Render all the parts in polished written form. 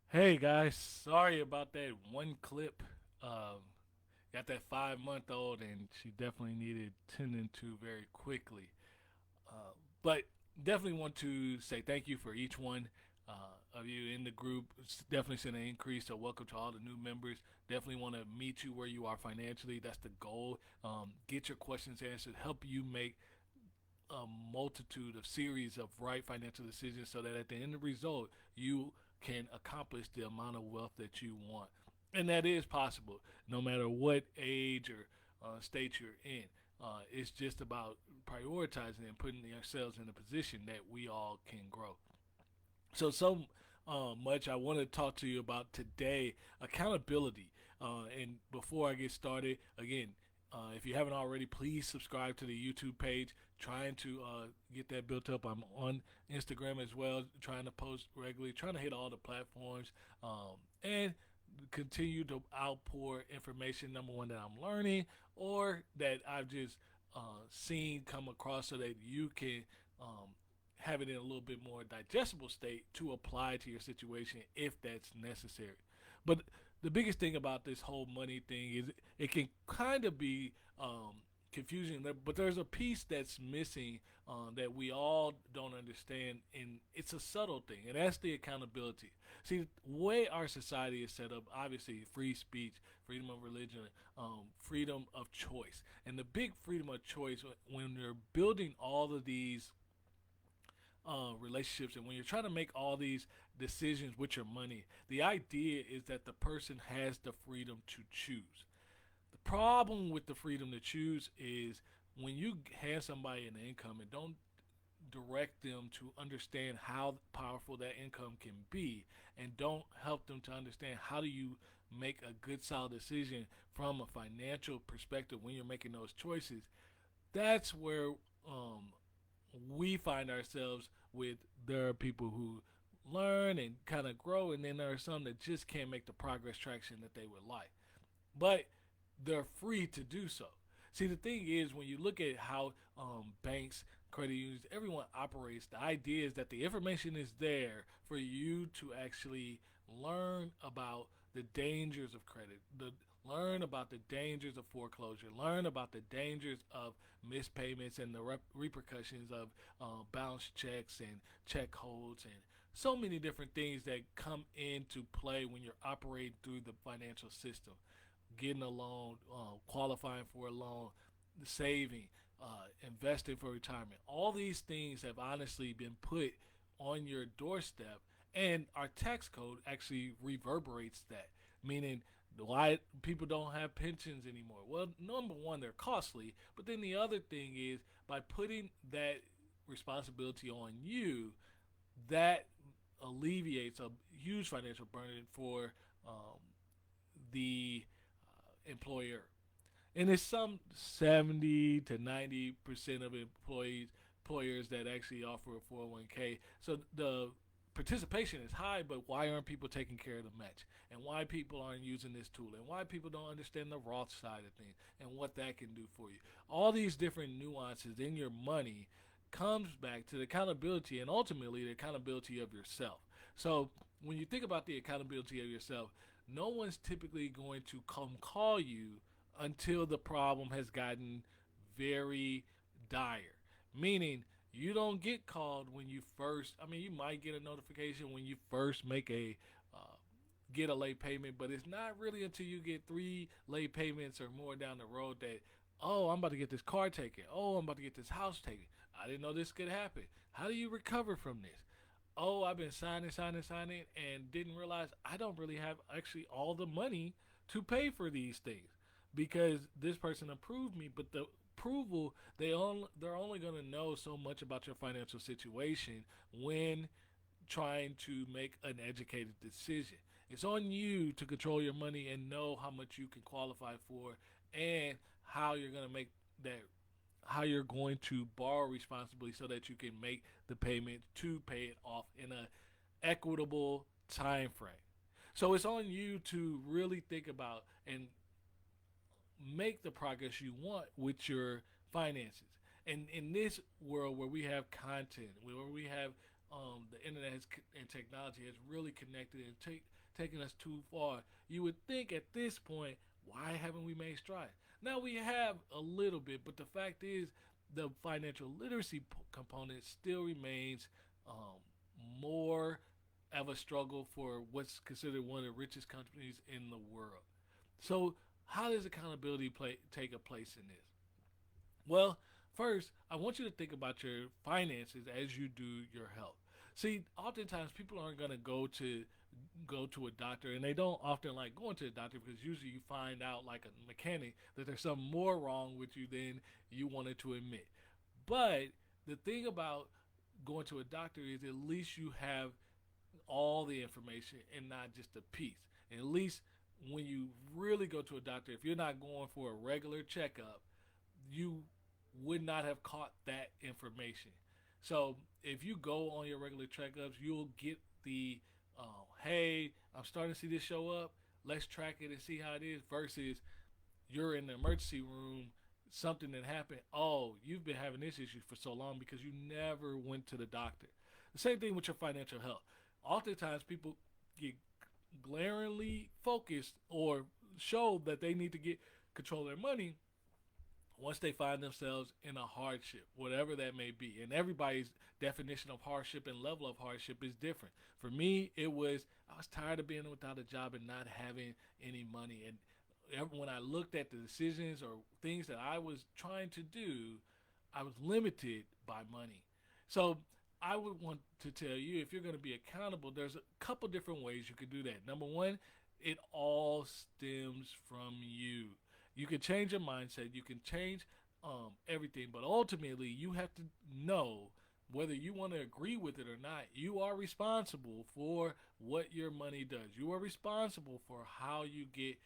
Hey guys, sorry about that one clip. Got that 5 month old, and she definitely needed tending to very quickly. But definitely want to say thank you for each one of you in the group. It's definitely seen an increase, so welcome to all the new members. Definitely want to meet you where you are financially. That's the goal. Get your questions answered, help you make a multitude of series of right financial decisions so that at the end of the result you can accomplish the amount of wealth that you want, and that is possible no matter what age or state you're in. It's just about prioritizing and putting ourselves in a position that we all can grow. So much I want to talk to you about today: accountability. And before I get started, again, if you haven't already, please subscribe to the YouTube page. Trying to get that built up. I'm on Instagram as well, trying to post regularly, trying to hit all the platforms, and continue to outpour information. Number one, that I'm learning or that I've just seen come across, so that you can have it in a little bit more digestible state to apply to your situation if that's necessary. But the biggest thing about this whole money thing is it can kind of be confusing, but there's a piece that's missing that we all don't understand, and it's a subtle thing, and that's the accountability. See, the way our society is set up, obviously, free speech, freedom of religion, freedom of choice, and the big freedom of choice when you're building all of these relationships, and when you're trying to make all these decisions with your money, the idea is that the person has the freedom to choose. The problem with the freedom to choose is when you hand somebody an income and don't direct them to understand how powerful that income can be, and don't help them to understand how do you make a good solid decision from a financial perspective when you're making those choices. That's where um, we find ourselves with, there are people who learn and kind of grow, and then there are some that just can't make the progress traction that they would like. But they're free to do so. See, the thing is, when you look at how banks, credit unions, everyone operates, the idea is that the information is there for you to actually learn about the dangers of credit, learn about the dangers of foreclosure, learn about the dangers of missed payments and the repercussions of bounce checks and check holds, and so many different things that come into play when you're operating through the financial system, getting a loan, qualifying for a loan, saving, investing for retirement. All these things have honestly been put on your doorstep, and our tax code actually reverberates that, meaning why people don't have pensions anymore. Well, number one, they're costly, but then the other thing is, by putting that responsibility on you, that alleviates a huge financial burden for the employer. And it's some 70 to 90% of employers that actually offer a 401k. So the participation is high, but why aren't people taking care of the match? And why people aren't using this tool? And why people don't understand the Roth side of things and what that can do for you? All these different nuances in your money comes back to the accountability, and ultimately the accountability of yourself. So when you think about the accountability of yourself, no one's typically going to come call you until the problem has gotten very dire. Meaning, you don't get called when you first, I mean, you might get a notification when you first make get a late payment, but it's not really until you get three late payments or more down the road that, oh, I'm about to get this car taken. Oh, I'm about to get this house taken. I didn't know this could happen. How do you recover from this? Oh, I've been signing, and didn't realize I don't really have actually all the money to pay for these things because this person approved me, but the approval, they're only going to know so much about your financial situation when trying to make an educated decision. It's on you to control your money and know how much you can qualify for, and how you're going to make that, how you're going to borrow responsibly so that you can make the payment to pay it off in a equitable time frame. So it's on you to really think about and make the progress you want with your finances. And in this world where we have content, where we have the internet and technology has really connected and taken us too far. You would think at this point, why haven't we made strides? Now we have a little bit, but the fact is, the financial literacy component still remains um, more of a struggle for what's considered one of the richest countries in the world. So, how does accountability take a place in this? Well, first, I want you to think about your finances as you do your health. See, oftentimes people aren't going to go to a doctor, and they don't often like going to a doctor because usually you find out, like a mechanic, that there's something more wrong with you than you wanted to admit. But the thing about going to a doctor is at least you have all the information and not just a piece. And at least when you really go to a doctor, if you're not going for a regular checkup, you would not have caught that information. So if you go on your regular checkups, you'll get the hey, I'm starting to see this show up. Let's track it and see how it is. Versus you're in the emergency room, something that happened. Oh, you've been having this issue for so long because you never went to the doctor. The same thing with your financial health. Oftentimes, people get glaringly focused or show that they need to get control of their money once they find themselves in a hardship, whatever that may be. And everybody's definition of hardship and level of hardship is different. For me, it was I was tired of being without a job and not having any money. And when I looked at the decisions or things that I was trying to do, I was limited by money. So I would want to tell you, if you're going to be accountable, there's a couple different ways you could do that. Number one, it all stems from you. You can change your mindset, you can change everything, but ultimately, you have to know whether you want to agree with it or not. You are responsible for what your money does. You are responsible for how you get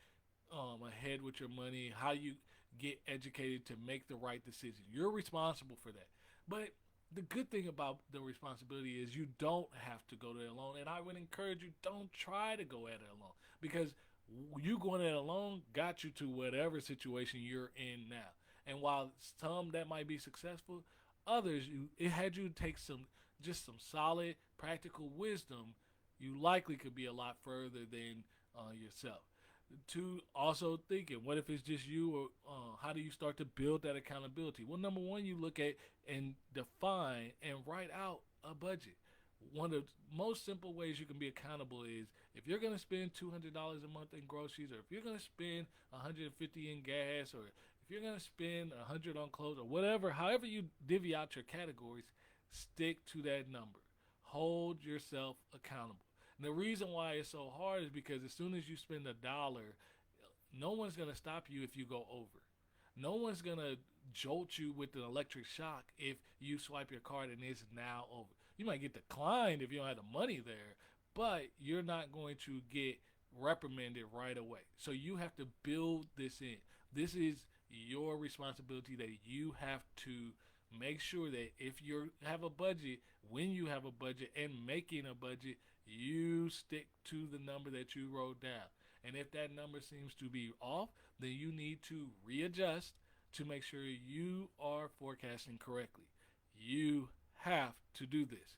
ahead with your money, how you get educated to make the right decision. You're responsible for that. But the good thing about the responsibility is you don't have to go there alone. And I would encourage you, don't try to go at it alone. Because you going at it alone got you to whatever situation you're in now. And while some that might be successful, others it had you take some solid practical wisdom. You likely could be a lot further than yourself. Two, also thinking, what if it's just you, or how do you start to build that accountability? Well, number one, you look at and define and write out a budget. One of the most simple ways you can be accountable is if you're going to spend $200 a month in groceries, or if you're going to spend 150 in gas, or if you're going to spend 100 on clothes, or whatever, however you divvy out your categories, stick to that number. Hold yourself accountable. And the reason why it's so hard is because as soon as you spend a dollar, no one's going to stop you if you go over. No one's going to jolt you with an electric shock if you swipe your card and it's now over. You might get declined if you don't have the money there, but you're not going to get reprimanded right away. So you have to build this in. This is your responsibility that you have to make sure that if you have a budget, when you have a budget and making a budget, you stick to the number that you wrote down. And if that number seems to be off, then you need to readjust to make sure you are forecasting correctly. You have to do this.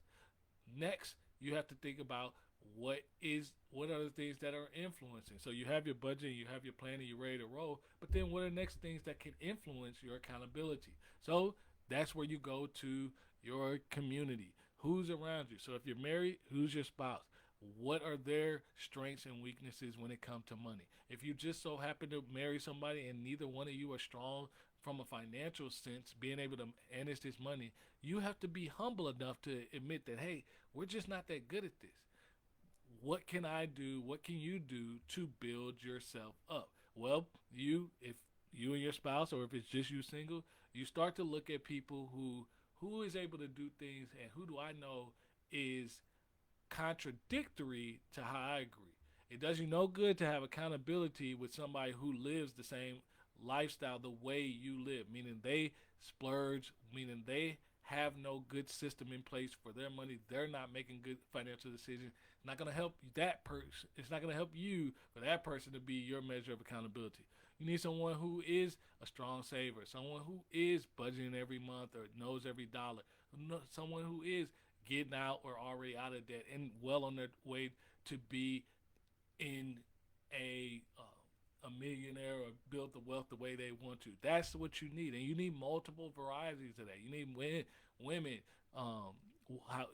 Next, you have to think about what are the things that are influencing. So you have your budget, you have your plan, and you're ready to roll. But then what are the next things that can influence your accountability? So that's where you go to your community. Who's around you? So if you're married, who's your spouse? What are their strengths and weaknesses when it comes to money? If you just so happen to marry somebody and neither one of you are strong from a financial sense, being able to manage this money, you have to be humble enough to admit that, hey, we're just not that good at this. What can I do? What can you do to build yourself up? Well, if you and your spouse, or if it's just you single, you start to look at people who is able to do things and who do I know is contradictory to how I agree. It does you no good to have accountability with somebody who lives the same lifestyle the way you live, meaning they splurge, meaning they have no good system in place for their money. They're not making good financial decisions. It's not going to help that person. It's not going to help you for that person to be your measure of accountability. You need someone who is a strong saver, someone who is budgeting every month or knows every dollar, someone who is getting out or already out of debt and well on their way to be in a millionaire or build the wealth the way they want to. That's what you need, and you need multiple varieties of that. You need women, um, how,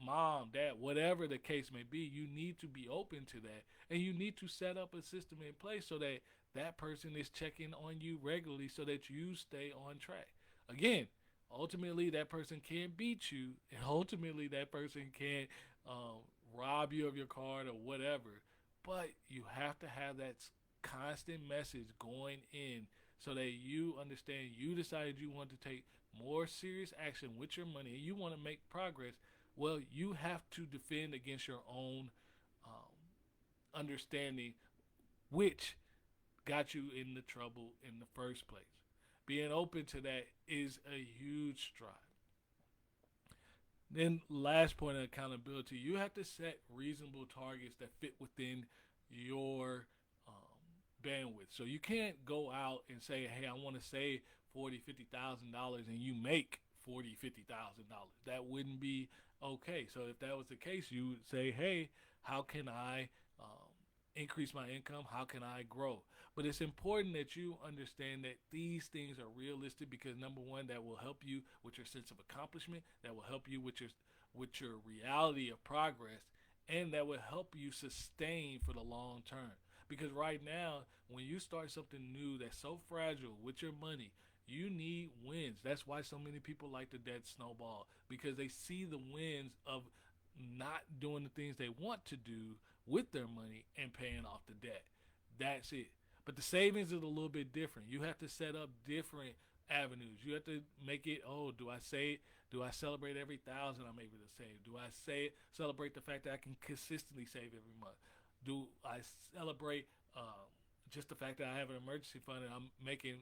mom, dad, whatever the case may be. You need to be open to that, and you need to set up a system in place so that that person is checking on you regularly, so that you stay on track. Again, ultimately that person can't beat you, and ultimately that person can't um, rob you of your card or whatever. But you have to have that constant message going in so that you understand you decided you want to take more serious action with your money and you want to make progress. Well, you have to defend against your own understanding, which got you in the trouble in the first place. Being open to that is a huge stride. Then, last point of accountability, you have to set reasonable targets that fit within your bandwidth. So you can't go out and say, "Hey, I want to save 40, $50,000," and you make 40, $50,000. That wouldn't be okay. So if that was the case, you would say, "Hey, how can I increase my income? How can I grow?" But it's important that you understand that these things are realistic because number one, that will help you with your sense of accomplishment. That will help you with your reality of progress, and that will help you sustain for the long term. Because right now, when you start something new that's so fragile with your money, you need wins. That's why so many people like the debt snowball because they see the wins of not doing the things they want to do with their money and paying off the debt. That's it. But the savings is a little bit different. You have to set up different avenues. You have to make it, oh, do I say do I celebrate every thousand I'm able to save? Do I say celebrate the fact that I can consistently save every month? Do I celebrate just the fact that I have an emergency fund and I'm making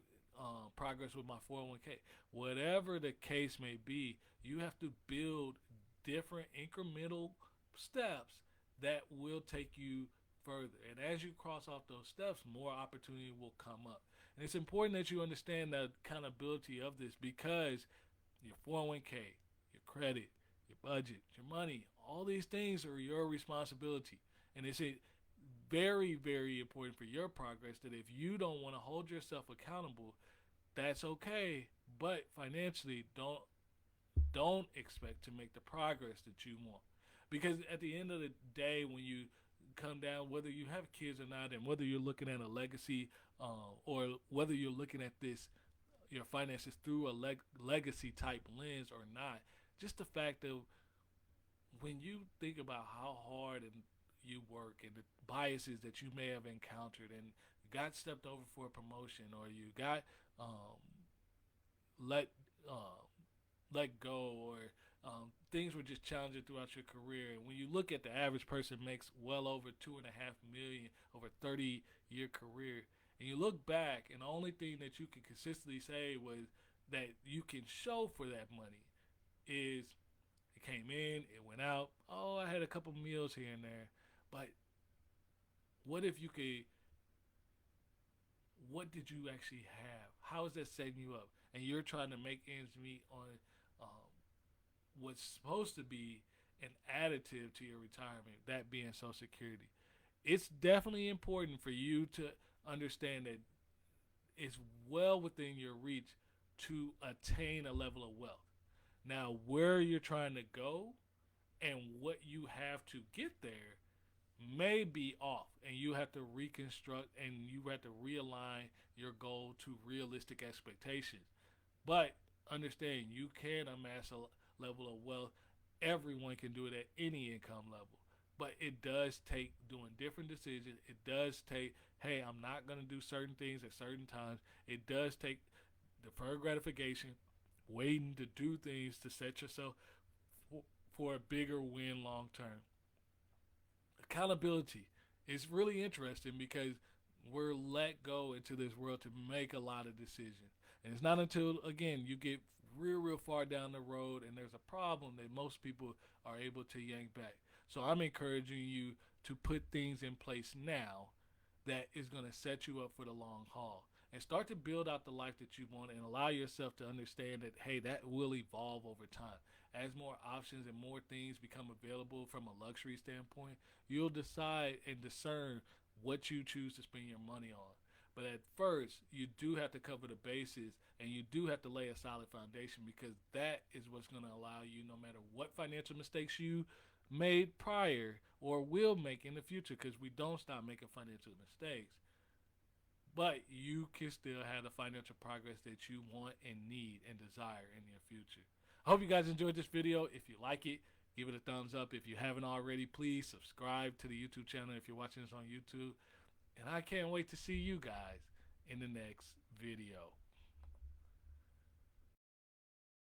progress with my 401k? Whatever the case may be, you have to build different incremental steps that will take you further. And as you cross off those steps, more opportunity will come up. And it's important that you understand the accountability of this because your 401k, your credit, your budget, your money, all these things are your responsibility. And it's very, very important for your progress that if you don't want to hold yourself accountable, that's okay. But financially, don't expect to make the progress that you want. Because at the end of the day, when you come down, whether you have kids or not, and whether you're looking at a legacy or whether you're looking at this, your finances through a legacy type lens or not, just the fact of when you think about how hard and you work and the biases that you may have encountered and got stepped over for a promotion or you got um, let uh, let go or things were just challenging throughout your career. And when you look at the average person makes well over 2.5 million over a 30-year career, and you look back, and the only thing that you can consistently say was that you can show for that money is it came in, it went out. Oh, I had a couple meals here and there, but what if you could? What did you actually have? How is that setting you up? And you're trying to make ends meet on um, what's supposed to be an additive to your retirement, that being Social Security. It's definitely important for you to understand that it's well within your reach to attain a level of wealth. Now, where you're trying to go and what you have to get there may be off, and you have to reconstruct and you have to realign your goal to realistic expectations. But understand you can amass a level of wealth. Everyone can do it at any income level. But it does take doing different decisions. It does take, hey, I'm not going to do certain things at certain times. It does take deferred gratification, waiting to do things to set yourself for a bigger win long term. Accountability is really interesting because we're let go into this world to make a lot of decisions. And it's not until, again, you get real far down the road and there's a problem that most people are able to yank back. So I'm encouraging you to put things in place now that is going to set you up for the long haul and start to build out the life that you want and allow yourself to understand that, hey, that will evolve over time. as more options and more things become available from a luxury standpoint, you'll decide and discern what you choose to spend your money on. But at first, you do have to cover the bases and you do have to lay a solid foundation, because that is what's going to allow you, no matter what financial mistakes you made prior or will make in the future, because we don't stop making financial mistakes, but you can still have the financial progress that you want and need and desire in your future. I hope you guys enjoyed this video. If you like it, give it a thumbs up. If you haven't already, please subscribe to the YouTube channel if you're watching this on YouTube. And I can't wait to see you guys in the next video.